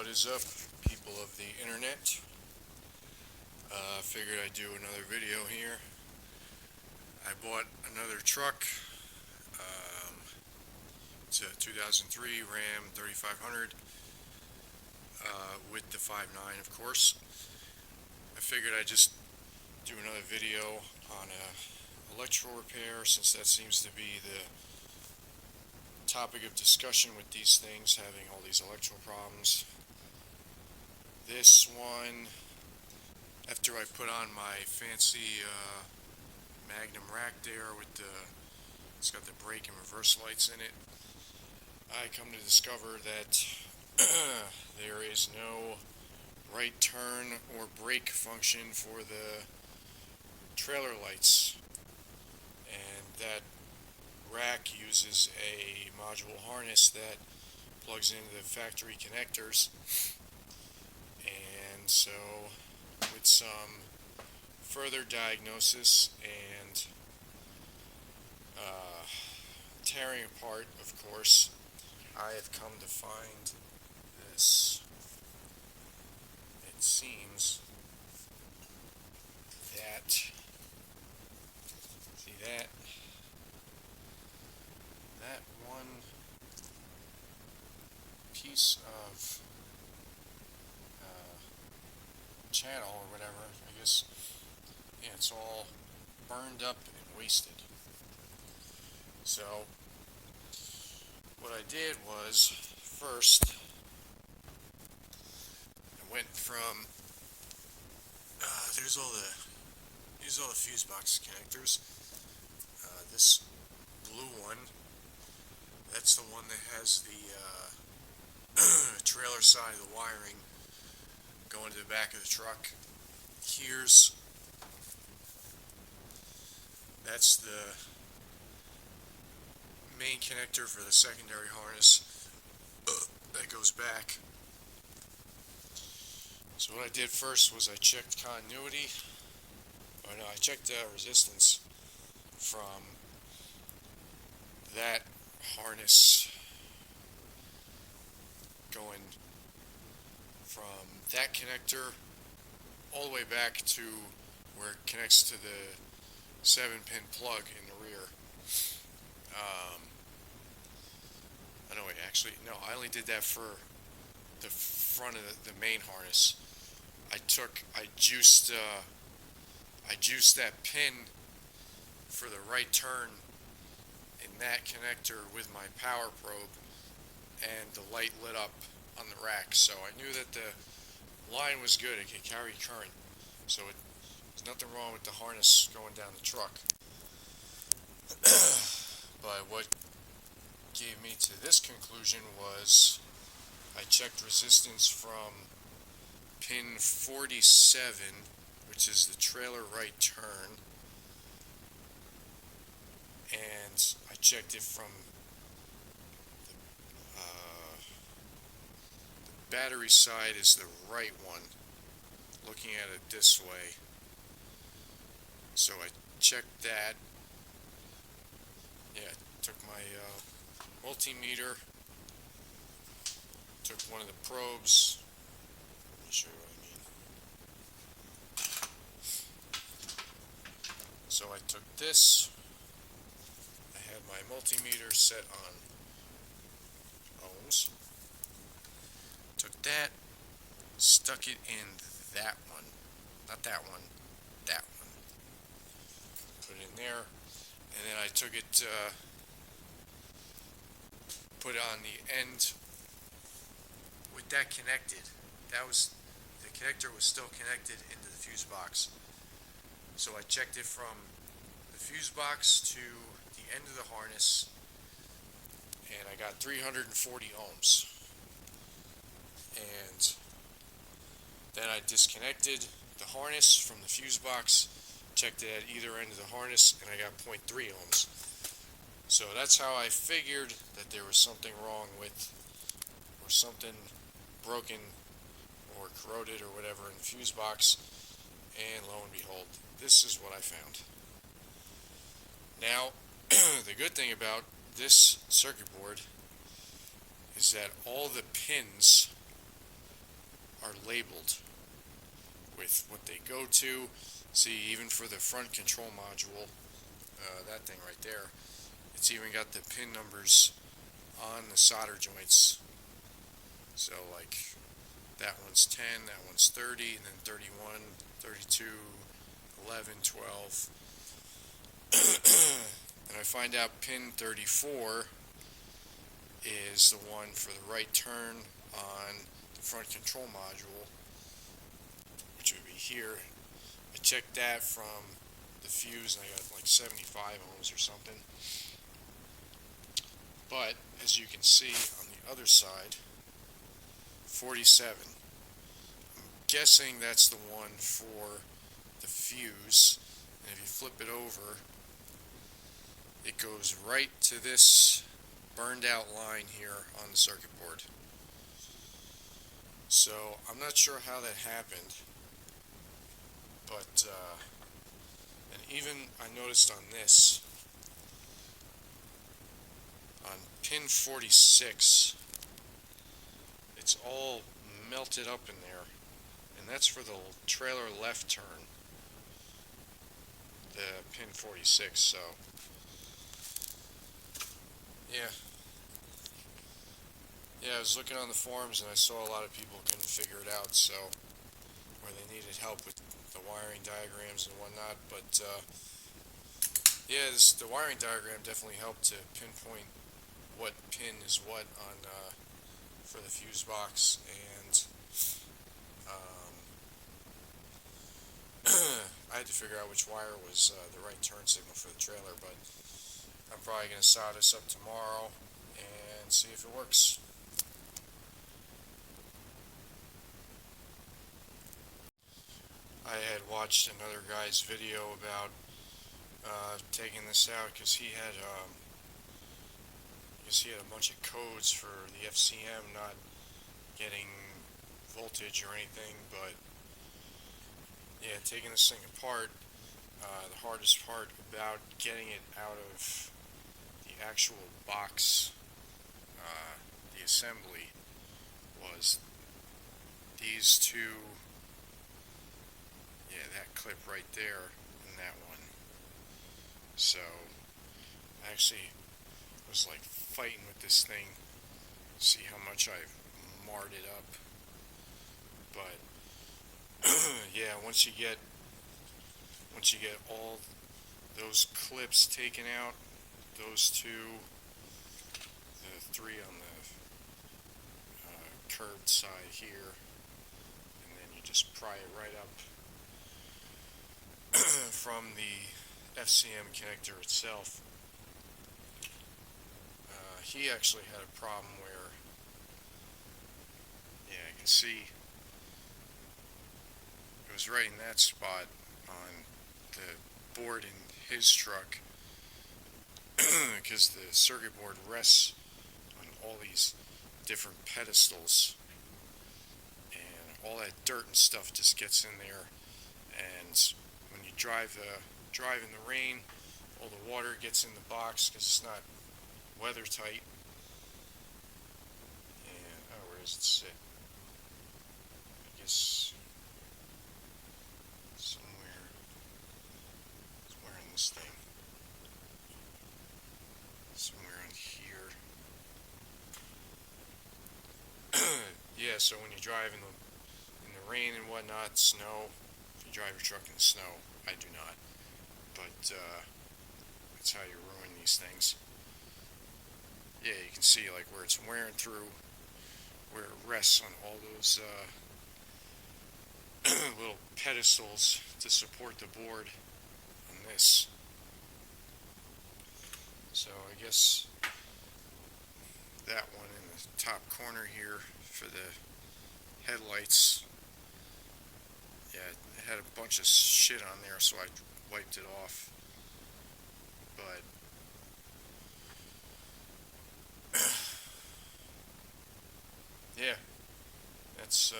What is up, people of the internet? Figured I'd do another video here. I bought another truck. It's a 2003 Ram 3500 with the 5.9, of course. I figured I'd just do another video on electrical repair, since that seems to be the topic of discussion with these things, having all these electrical problems. This one, after I put on my fancy Magnum rack there with it's got the brake and reverse lights in it, I come to discover that there is no right turn or brake function for the trailer lights, and that rack uses a module harness that plugs into the factory connectors. And so, with some further diagnosis and tearing apart, of course, I have come to find this. It seems that, see that one piece of channel or whatever, I guess, yeah, it's all burned up and wasted. So what I did was, first I went from these are all the fuse box connectors. This blue one, that's the one that has the trailer side of the wiring going to the back of the truck. That's the main connector for the secondary harness that goes back. So what I did first was I checked continuity, I checked resistance from that harness, going from that connector all the way back to where it connects to the 7-pin plug in the rear. I only did that for the front of the main harness. I juiced that pin for the right turn in that connector with my power probe, and the light lit up on the rack. So I knew that the line was good, it could carry current. So there's nothing wrong with the harness going down the truck. But what gave me to this conclusion was I checked resistance from pin 47, which is the trailer right turn, and I checked it from the battery side is the right one, looking at it this way. So I checked that. Yeah, took my multimeter, took one of the probes. Let me show you what I mean. So I took this. I had my multimeter set on ohms. Took that, stuck it in that one, not that one, that one. Put it in there, and then I took it, put it on the end with that connected. The connector was still connected into the fuse box. So I checked it from the fuse box to the end of the harness, and I got 340 ohms. And then I disconnected the harness from the fuse box, checked it at either end of the harness, and I got 0.3 ohms. So that's how I figured that there was something wrong with, or something broken or corroded or whatever in the fuse box, and lo and behold, this is what I found. Now, the good thing about this circuit board is that all the pins are labeled with what they go to. See, even for the front control module, that thing right there, it's even got the pin numbers on the solder joints. So like that one's 10, that one's 30, and then 31, 32, 11, 12. And I find out pin 34 is the one for the right turn on the front control module, which would be here. I checked that from the fuse and I got like 75 ohms or something. But as you can see on the other side, 47. I'm guessing that's the one for the fuse. And if you flip it over, it goes right to this burned out line here on the circuit board. So I'm not sure how that happened, but and even I noticed on this, on pin 46, it's all melted up in there, and that's for the trailer left turn, the pin 46. So yeah, I was looking on the forums and I saw a lot of people couldn't figure it out, so, or they needed help with the wiring diagrams and whatnot. But yeah, the wiring diagram definitely helped to pinpoint what pin is what on for the fuse box, and I had to figure out which wire was the right turn signal for the trailer. But I'm probably going to solder this up tomorrow and see if it works. I had watched another guy's video about taking this out because he had a bunch of codes for the FCM not getting voltage or anything. But yeah, taking this thing apart, the hardest part about getting it out of the actual box, the assembly, was these two. Yeah, that clip right there and that one. So I actually was like fighting with this thing, see how much I've marred it up. But yeah, once you get all those clips taken out, those two, the three on the curved side here, and then you just pry it right up from the FCM connector itself. He actually had a problem where, yeah, you can see it was right in that spot on the board in his truck, because the circuit board rests on all these different pedestals, and all that dirt and stuff just gets in there. And when you drive in the rain, all the water gets in the box because it's not weather tight. And where does it sit? I guess somewhere in this thing, somewhere on here. Yeah, so when you drive in the rain and whatnot, snow, if you drive your truck in the snow, I do not, but that's how you ruin these things. Yeah, you can see like where it's wearing through, where it rests on all those little pedestals to support the board on this. So I guess that one in the top corner here for the headlights, yeah, it had a bunch of shit on there, so I wiped it off. But yeah, that's